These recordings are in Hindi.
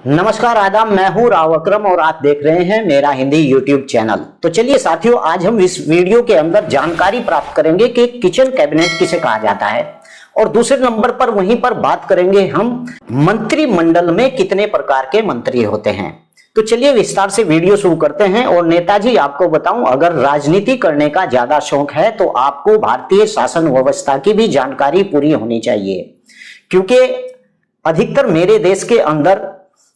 नमस्कार आदाब, मैं हूं राव अकरम और आप देख रहे हैं मेरा हिंदी यूट्यूब चैनल। तो चलिए साथियों, आज हम इस वीडियो के अंदर जानकारी प्राप्त करेंगे कि किचन कैबिनेट किसे कहा जाता है और दूसरे नंबर पर वहीं पर बात करेंगे हम मंत्रिमंडल में कितने प्रकार के मंत्री होते हैं। तो चलिए विस्तार से वीडियो शुरू करते हैं। और नेताजी, आपको बताऊं, अगर राजनीति करने का ज्यादा शौक है तो आपको भारतीय शासन व्यवस्था की भी जानकारी पूरी होनी चाहिए, क्योंकि अधिकतर मेरे देश के अंदर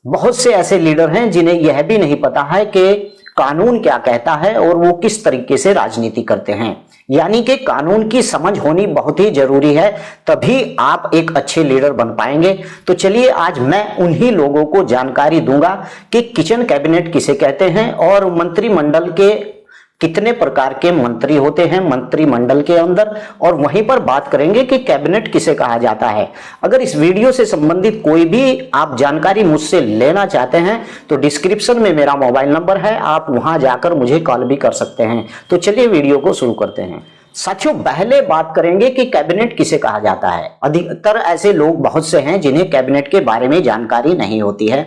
बहुत से ऐसे लीडर हैं जिन्हें यह भी नहीं पता है कि कानून क्या कहता है और वो किस तरीके से राजनीति करते हैं। यानी कि कानून की समझ होनी बहुत ही जरूरी है, तभी आप एक अच्छे लीडर बन पाएंगे। तो चलिए आज मैं उन्हीं लोगों को जानकारी दूंगा कि किचन कैबिनेट किसे कहते हैं और मंत्रिमंडल के कितने प्रकार के मंत्री होते हैं मंत्रिमंडल के अंदर, और वहीं पर बात करेंगे कि कैबिनेट किसे कहा जाता है। अगर इस वीडियो से संबंधित कोई भी आप जानकारी मुझसे लेना चाहते हैं तो डिस्क्रिप्शन में मेरा मोबाइल नंबर है, आप वहां जाकर मुझे कॉल भी कर सकते हैं। तो चलिए वीडियो को शुरू करते हैं। साथियों, पहले बात करेंगे कि कैबिनेट किसे कहा जाता है। अधिकतर ऐसे लोग बहुत से हैं जिन्हें कैबिनेट के बारे में जानकारी नहीं होती है।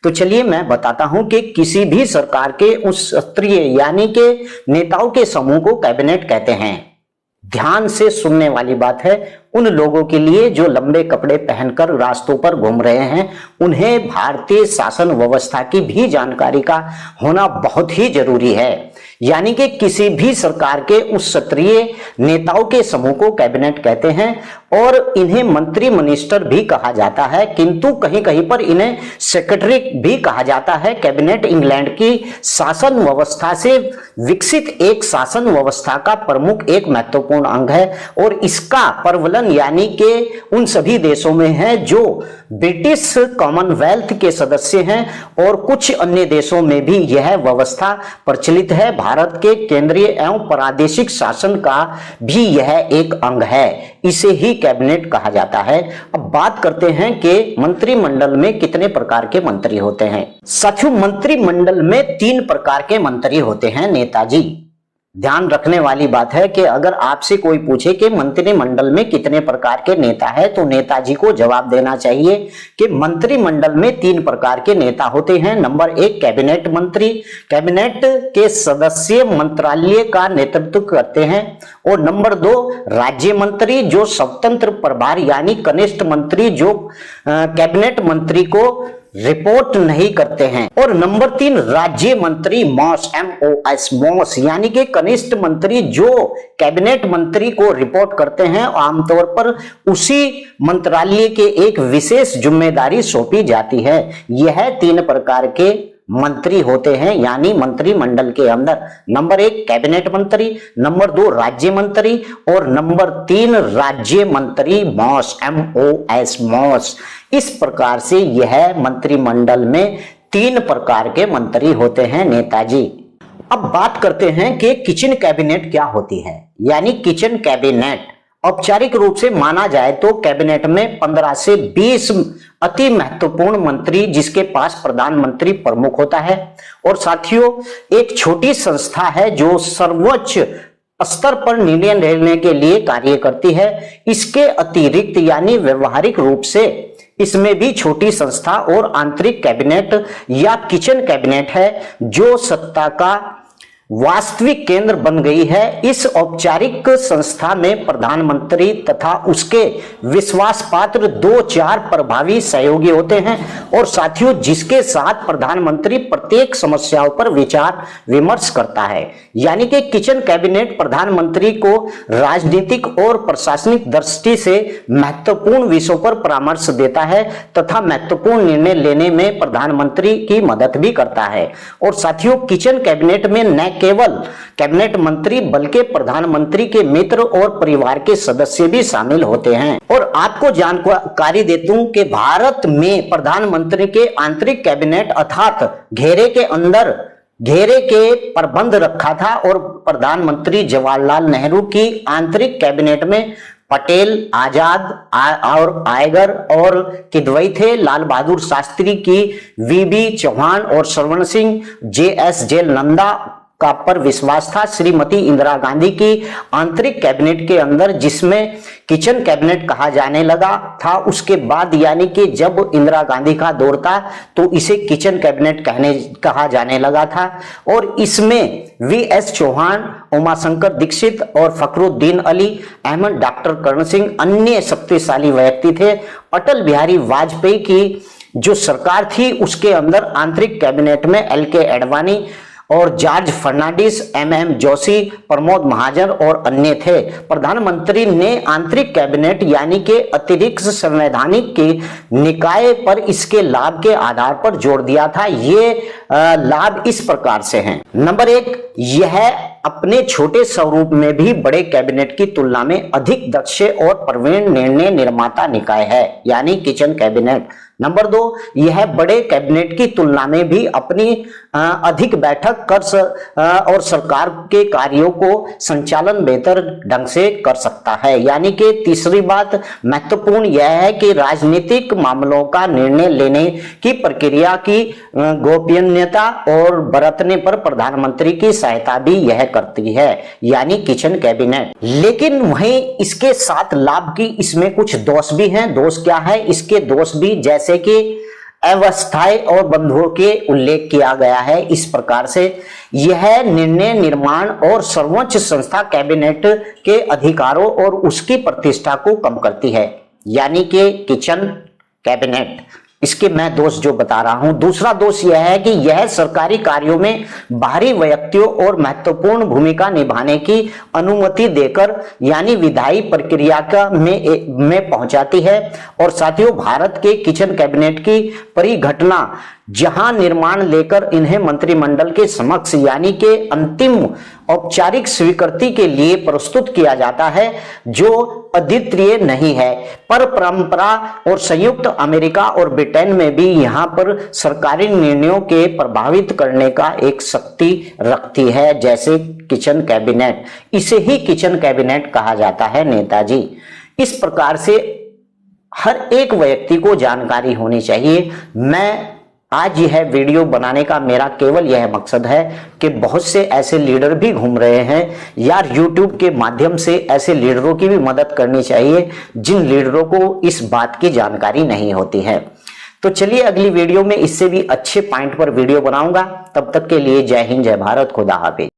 तो चलिए मैं बताता हूं कि किसी भी सरकार के उस स्तरीय यानी कि नेताओं के समूह को कैबिनेट कहते हैं। ध्यान से सुनने वाली बात है उन लोगों के लिए जो लंबे कपड़े पहनकर रास्तों पर घूम रहे हैं, उन्हें भारतीय शासन व्यवस्था की भी जानकारी का होना बहुत ही जरूरी है। यानी कि किसी भी सरकार के उस स्तरीय नेताओं के समूह को कैबिनेट कहते हैं और इन्हें मंत्री मिनिस्टर भी कहा जाता है, किंतु कहीं कहीं पर इन्हें सेक्रेटरी भी कहा जाता है। कैबिनेट इंग्लैंड की शासन व्यवस्था से विकसित एक शासन व्यवस्था का प्रमुख एक महत्वपूर्ण अंग है और इसका प्रवलन यानी कि उन सभी देशों में है जो ब्रिटिश कॉमनवेल्थ के सदस्य हैं और कुछ अन्य देशों में भी यह व्यवस्था प्रचलित है। भारत के केंद्रीय एवं प्रादेशिक शासन का भी यह एक अंग है, इसे ही कैबिनेट कहा जाता है। अब बात करते हैं कि मंत्रिमंडल में कितने प्रकार के मंत्री होते हैं। साथियों, मंत्रिमंडल में 3 प्रकार के मंत्री होते हैं नेताजी। ध्यान रखने वाली बात है कि अगर आपसे कोई पूछे कि मंत्रिमंडल में कितने प्रकार के नेता है तो नेताजी को जवाब देना चाहिए कि मंत्रिमंडल में 3 प्रकार के नेता होते हैं। नंबर 1 कैबिनेट मंत्री, कैबिनेट के सदस्य मंत्रालय का नेतृत्व करते हैं। और नंबर 2 राज्य मंत्री जो स्वतंत्र प्रभार यानी कनिष्ठ मंत्री जो कैबिनेट मंत्री को रिपोर्ट नहीं करते हैं। और नंबर 3 राज्य मंत्री मॉस मॉस यानी कि कनिष्ठ मंत्री जो कैबिनेट मंत्री को रिपोर्ट करते हैं। आमतौर पर उसी मंत्रालय के एक विशेष जिम्मेदारी सौंपी जाती है। यह 3 प्रकार के मंत्री होते हैं यानी मंत्रिमंडल के अंदर। नंबर 1 कैबिनेट मंत्री, नंबर 2 राज्य मंत्री और नंबर 3 राज्य मंत्री मॉस। इस प्रकार से यह मंत्रिमंडल में 3 प्रकार के मंत्री होते हैं नेताजी। अब बात करते हैं कि किचन कैबिनेट क्या होती है। यानी किचन कैबिनेट औपचारिक रूप से माना जाए तो कैबिनेट में 15 से 20 अति महत्वपूर्ण मंत्री जिसके पास प्रधानमंत्री प्रमुख होता है। और साथियों, एक छोटी संस्था है जो सर्वोच्च स्तर पर निर्णय लेने के लिए कार्य करती है। इसके अतिरिक्त यानी व्यवहारिक रूप से इसमें भी छोटी संस्था और आंतरिक कैबिनेट या किचन कैबिनेट है जो सत्ता का वास्तविक केंद्र बन गई है। इस औपचारिक संस्था में प्रधानमंत्री तथा उसके विश्वास पात्र 2-4 प्रभावी सहयोगी होते हैं और साथियों जिसके साथ प्रधानमंत्री प्रत्येक समस्याओं पर विचार विमर्श करता है। यानी कि किचन कैबिनेट प्रधानमंत्री को राजनीतिक और प्रशासनिक दृष्टि से महत्वपूर्ण विषयों पर परामर्श देता है तथा महत्वपूर्ण निर्णय लेने में प्रधानमंत्री की मदद भी करता है। और साथियों, किचन कैबिनेट में न केवल कैबिनेट मंत्री बल्कि प्रधानमंत्री के मित्र और परिवार के सदस्य भी शामिल होते हैं। और आपको जानकारी देता हूं कि भारत में प्रधानमंत्री के आंतरिक कैबिनेट अर्थात घेरे के अंदर घेरे के प्रबंध रखा था और प्रधानमंत्री जवाहरलाल नेहरू की आंतरिक कैबिनेट में पटेल, आजाद और आयगर और किदवई थे। लाल बहादुर शास्त्री की वीबी चौहान और श्रवण सिंह, जेएस जेल नंदा का पर विश्वास था श्रीमती इंदिरा गांधी की आंतरिक कैबिनेट के अंदर, जिसमें किचन कैबिनेट कहा जाने लगा था। उसके बाद यानी कि जब इंदिरा गांधी का दौर था तो इसे किचन कैबिनेट कहा जाने लगा था। और इसमें वीएस चौहान, उमाशंकर दीक्षित और फखरुद्दीन अली अहमद, डॉक्टर करण सिंह अन्य शक्तिशाली व्यक्ति थे। अटल बिहारी वाजपेयी की जो सरकार थी उसके अंदर आंतरिक कैबिनेट में एल.के. एडवाणी और जॉर्ज फर्नांडिस, एम.एम. जोशी, प्रमोद महाजन और अन्य थे। प्रधानमंत्री ने आंतरिक कैबिनेट यानी कि अतिरिक्त संवैधानिक के निकाय पर इसके लाभ के आधार पर जोर दिया था। ये लाभ इस प्रकार से हैं। नंबर 1, यह अपने छोटे स्वरूप में भी बड़े कैबिनेट की तुलना में अधिक दक्ष और प्रवीण निर्णय निर्माता निकाय है, यानी किचन कैबिनेट। नंबर 2, यह बड़े कैबिनेट की तुलना में भी अपनी अधिक बैठक कर और सरकार के कार्यों को संचालन बेहतर ढंग से कर सकता है। यानी कि तीसरी बात महत्वपूर्ण यह है कि राजनीतिक मामलों का निर्णय लेने की प्रक्रिया की गोपनीयता और बरतने पर प्रधानमंत्री की सहायता भी यह करती है, यानी किचन कैबिनेट। लेकिन वहीं इसके साथ लाभ की इसमें कुछ दोष भी हैं। दोष क्या है? इसके दोष भी जैसे कि अव्यवस्थाएं और बंधुओं के उल्लेख किया गया है। इस प्रकार से यह निर्णय निर्माण और सर्वोच्च संस्था कैबिनेट के अधिकारों और उसकी प्रतिष्ठा को कम करती है, यानी कि किचन कैबिनेट। इसके मैं दोष जो बता रहा हूं। दूसरा दोष यह है कि यह सरकारी कार्यों में बाहरी व्यक्तियों और महत्वपूर्ण भूमिका निभाने की अनुमति देकर यानी विधायी प्रक्रिया का में पहुंचाती है। और साथियों, भारत के किचन कैबिनेट की परिघटना जहां निर्माण लेकर इन्हें मंत्रिमंडल के समक्ष यानी कि अंतिम औपचारिक स्वीकृति के लिए प्रस्तुत किया जाता है, जो अद्वितीय नहीं है। पर परंपरा और संयुक्त अमेरिका और ब्रिटेन में भी यहां पर सरकारी निर्णयों के प्रभावित करने का एक शक्ति रखती है, जैसे किचन कैबिनेट। इसे ही किचन कैबिनेट कहा जाता है नेताजी। इस प्रकार से हर एक व्यक्ति को जानकारी होनी चाहिए। मैं आज यह वीडियो बनाने का मेरा केवल यह मकसद है कि बहुत से ऐसे लीडर भी घूम रहे हैं यार, YouTube के माध्यम से ऐसे लीडरों की भी मदद करनी चाहिए जिन लीडरों को इस बात की जानकारी नहीं होती है। तो चलिए अगली वीडियो में इससे भी अच्छे पॉइंट पर वीडियो बनाऊंगा। तब तक के लिए जय हिंद, जय भारत, खुदा हाफिज।